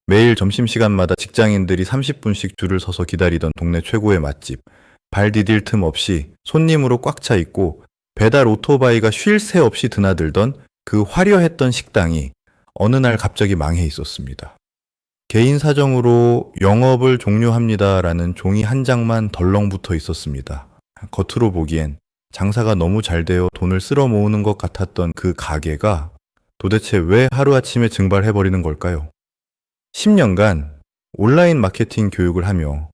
매일 점심시간마다 직장인들이 30분씩 줄을 서서 기다리던 동네 최고의 맛집. 발 디딜 틈 없이 손님으로 꽉 차 있고 배달 오토바이가 쉴 새 없이 드나들던 그 화려했던 식당이 어느 날 갑자기 망해 있었습니다. 개인 사정으로 영업을 종료합니다라는 종이 한 장만 덜렁 붙어 있었습니다. 겉으로 보기엔 장사가 너무 잘 되어 돈을 쓸어 모으는 것 같았던 그 가게가 도대체 왜 하루아침에 증발해버리는 걸까요? 10년간 온라인 마케팅 교육을 하며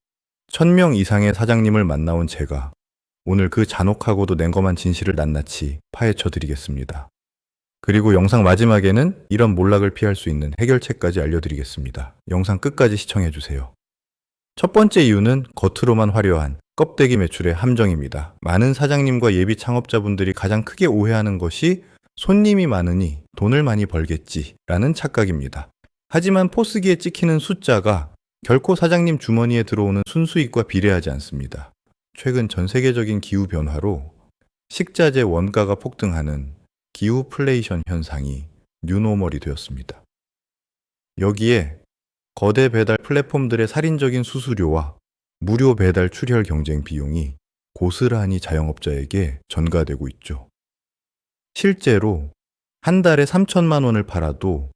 1000명 이상의 사장님을 만나온 제가 오늘 그 잔혹하고도 냉검한 진실을 낱낱이 파헤쳐 드리겠습니다. 그리고 영상 마지막에는 이런 몰락을 피할 수 있는 해결책까지 알려드리겠습니다. 영상 끝까지 시청해 주세요. 첫 번째 이유는 겉으로만 화려한 껍데기 매출의 함정입니다. 많은 사장님과 예비 창업자분들이 가장 크게 오해하는 것이 손님이 많으니 돈을 많이 벌겠지라는 착각입니다. 하지만 포스기에 찍히는 숫자가 결코 사장님 주머니에 들어오는 순수익과 비례하지 않습니다. 최근 전 세계적인 기후 변화로 식자재 원가가 폭등하는 기후플레이션 현상이 뉴노멀이 되었습니다. 여기에 거대 배달 플랫폼들의 살인적인 수수료와 무료 배달 출혈 경쟁 비용이 고스란히 자영업자에게 전가되고 있죠. 실제로 한 달에 3천만 원을 팔아도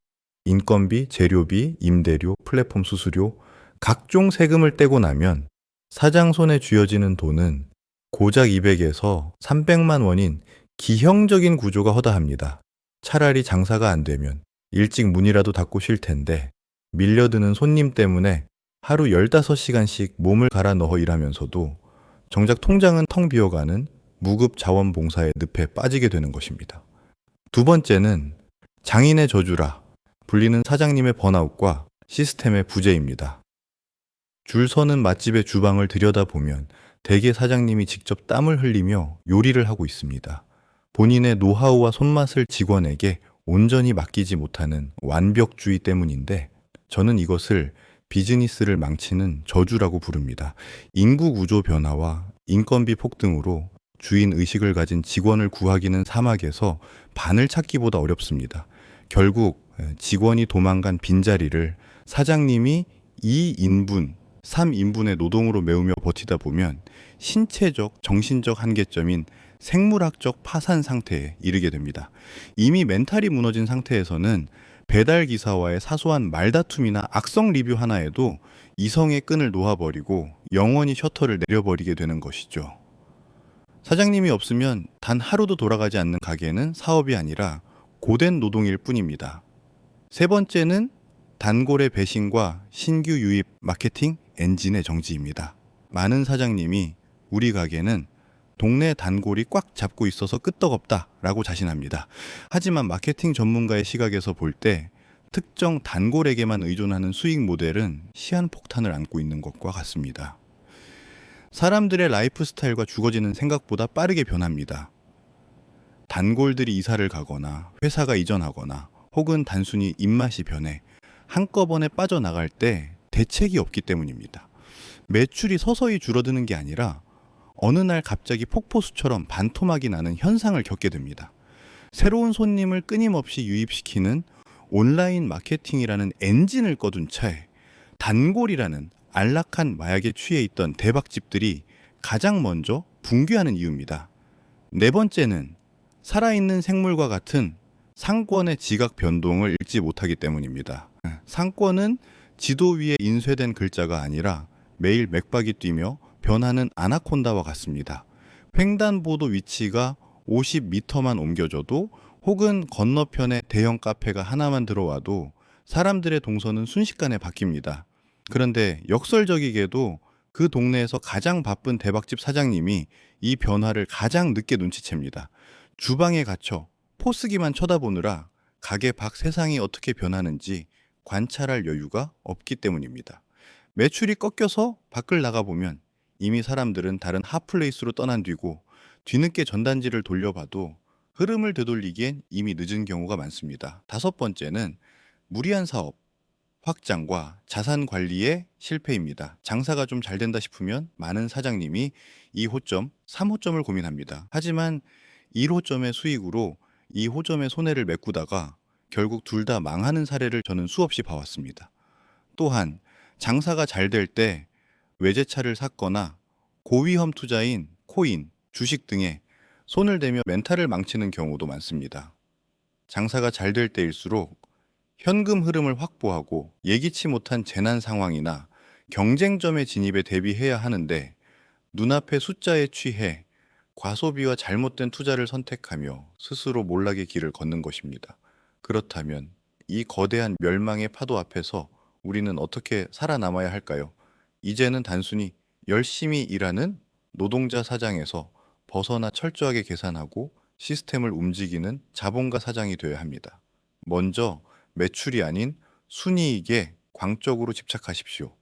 인건비, 재료비, 임대료, 플랫폼 수수료, 각종 세금을 떼고 나면 사장 손에 쥐어지는 돈은 고작 200에서 300만 원인 기형적인 구조가 허다합니다. 차라리 장사가 안 되면 일찍 문이라도 닫고 쉴 텐데 밀려드는 손님 때문에 하루 15시간씩 몸을 갈아 넣어 일하면서도 정작 통장은 텅 비어가는 무급 자원봉사의 늪에 빠지게 되는 것입니다. 두 번째는 장인의 저주라 불리는 사장님의 번아웃과 시스템의 부재입니다. 줄 서는 맛집의 주방을 들여다보면 대개 사장님이 직접 땀을 흘리며 요리를 하고 있습니다. 본인의 노하우와 손맛을 직원에게 온전히 맡기지 못하는 완벽주의 때문인데 저는 이것을 비즈니스를 망치는 저주라고 부릅니다. 인구 구조 변화와 인건비 폭등으로 주인 의식을 가진 직원을 구하기는 사막에서 바늘 찾기보다 어렵습니다. 결국 직원이 도망간 빈자리를 사장님이 2인분, 3인분의 노동으로 메우며 버티다 보면 신체적, 정신적 한계점인 생물학적 파산 상태에 이르게 됩니다. 이미 멘탈이 무너진 상태에서는 배달 기사와의 사소한 말다툼이나 악성 리뷰 하나에도 이성의 끈을 놓아버리고 영원히 셔터를 내려버리게 되는 것이죠. 사장님이 없으면 단 하루도 돌아가지 않는 가게는 사업이 아니라 고된 노동일 뿐입니다. 세 번째는 단골의 배신과 신규 유입 마케팅 엔진의 정지입니다. 많은 사장님이 우리 가게는 동네 단골이 꽉 잡고 있어서 끄떡없다 라고 자신합니다. 하지만 마케팅 전문가의 시각에서 볼 때 특정 단골에게만 의존하는 수익 모델은 시한폭탄을 안고 있는 것과 같습니다. 사람들의 라이프 스타일과 주거지는 생각보다 빠르게 변합니다. 단골들이 이사를 가거나 회사가 이전하거나 혹은 단순히 입맛이 변해 한꺼번에 빠져나갈 때 대책이 없기 때문입니다. 매출이 서서히 줄어드는 게 아니라 어느 날 갑자기 폭포수처럼 반토막이 나는 현상을 겪게 됩니다. 새로운 손님을 끊임없이 유입시키는 온라인 마케팅이라는 엔진을 꺼둔 차에 단골이라는 안락한 마약에 취해 있던 대박집들이 가장 먼저 붕괴하는 이유입니다. 네 번째는 살아있는 생물과 같은 상권의 지각 변동을 읽지 못하기 때문입니다. 상권은 지도 위에 인쇄된 글자가 아니라 매일 맥박이 뛰며 변하는 아나콘다와 같습니다. 횡단보도 위치가 50m만 옮겨져도 혹은 건너편에 대형 카페가 하나만 들어와도 사람들의 동선은 순식간에 바뀝니다. 그런데 역설적이게도 그 동네에서 가장 바쁜 대박집 사장님이 이 변화를 가장 늦게 눈치챕니다. 주방에 갇혀 포스기만 쳐다보느라 가게 밖 세상이 어떻게 변하는지 관찰할 여유가 없기 때문입니다. 매출이 꺾여서 밖을 나가보면 이미 사람들은 다른 핫플레이스로 떠난 뒤고 뒤늦게 전단지를 돌려봐도 흐름을 되돌리기엔 이미 늦은 경우가 많습니다. 다섯 번째는 무리한 사업, 확장과 자산 관리의 실패입니다. 장사가 좀 잘 된다 싶으면 많은 사장님이 2호점, 3호점을 고민합니다. 하지만 1호점의 수익으로 2호점의 손해를 메꾸다가 결국 둘 다 망하는 사례를 저는 수없이 봐왔습니다. 또한 장사가 잘 될 때 외제차를 샀거나 고위험 투자인 코인, 주식 등에 손을 대며 멘탈을 망치는 경우도 많습니다. 장사가 잘 될 때일수록 현금 흐름을 확보하고 예기치 못한 재난 상황이나 경쟁점의 진입에 대비해야 하는데 눈앞의 숫자에 취해 과소비와 잘못된 투자를 선택하며 스스로 몰락의 길을 걷는 것입니다. 그렇다면 이 거대한 멸망의 파도 앞에서 우리는 어떻게 살아남아야 할까요? 이제는 단순히 열심히 일하는 노동자 사장에서 벗어나 철저하게 계산하고 시스템을 움직이는 자본가 사장이 되어야 합니다. 먼저 매출이 아닌 순이익에 광적으로 집착하십시오.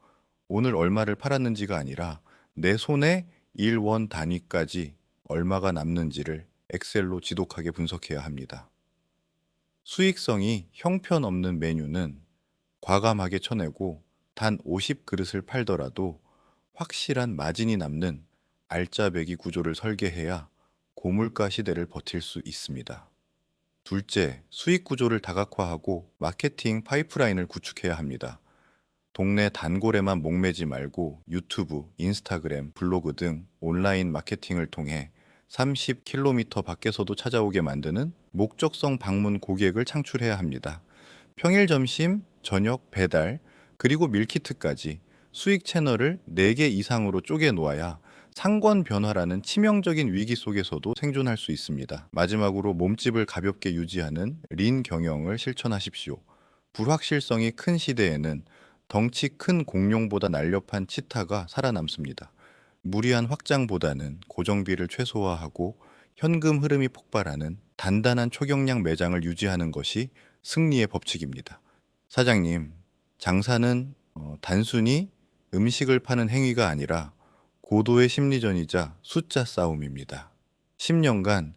오늘 얼마를 팔았는지가 아니라 내 손에 일원 단위까지 얼마가 남는지를 엑셀로 지독하게 분석해야 합니다. 수익성이 형편없는 메뉴는 과감하게 쳐내고 단 50그릇을 팔더라도 확실한 마진이 남는 알짜배기 구조를 설계해야 고물가 시대를 버틸 수 있습니다. 둘째, 수익 구조를 다각화하고 마케팅 파이프라인을 구축해야 합니다. 동네 단골에만 목매지 말고 유튜브, 인스타그램, 블로그 등 온라인 마케팅을 통해 30km 밖에서도 찾아오게 만드는 목적성 방문 고객을 창출해야 합니다. 평일 점심, 저녁 배달, 그리고 밀키트까지 수익 채널을 4개 이상으로 쪼개 놓아야 상권 변화라는 치명적인 위기 속에서도 생존할 수 있습니다. 마지막으로 몸집을 가볍게 유지하는 린 경영을 실천하십시오. 불확실성이 큰 시대에는 덩치 큰 공룡보다 날렵한 치타가 살아남습니다. 무리한 확장보다는 고정비를 최소화하고 현금 흐름이 폭발하는 단단한 초경량 매장을 유지하는 것이 승리의 법칙입니다. 사장님, 장사는 단순히 음식을 파는 행위가 아니라 고도의 심리전이자 숫자 싸움입니다. 10년간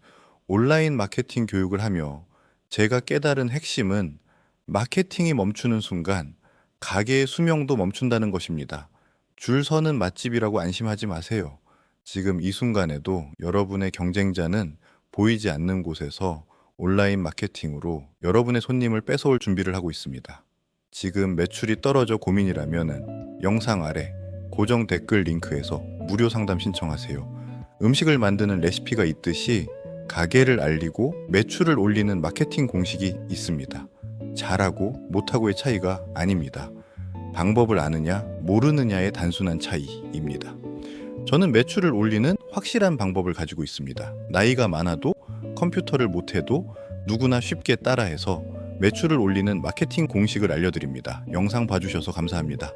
온라인 마케팅 교육을 하며 제가 깨달은 핵심은 마케팅이 멈추는 순간 가게의 수명도 멈춘다는 것입니다. 줄 서는 맛집이라고 안심하지 마세요. 지금 이 순간에도 여러분의 경쟁자는 보이지 않는 곳에서 온라인 마케팅으로 여러분의 손님을 뺏어올 준비를 하고 있습니다. 지금 매출이 떨어져 고민이라면 영상 아래 고정 댓글 링크에서 무료 상담 신청하세요. 음식을 만드는 레시피가 있듯이 가게를 알리고 매출을 올리는 마케팅 공식이 있습니다. 잘하고 못하고의 차이가 아닙니다. 방법을 아느냐, 모르느냐의 단순한 차이입니다. 저는 매출을 올리는 확실한 방법을 가지고 있습니다. 나이가 많아도 컴퓨터를 못해도 누구나 쉽게 따라해서 매출을 올리는 마케팅 공식을 알려드립니다. 영상 봐주셔서 감사합니다.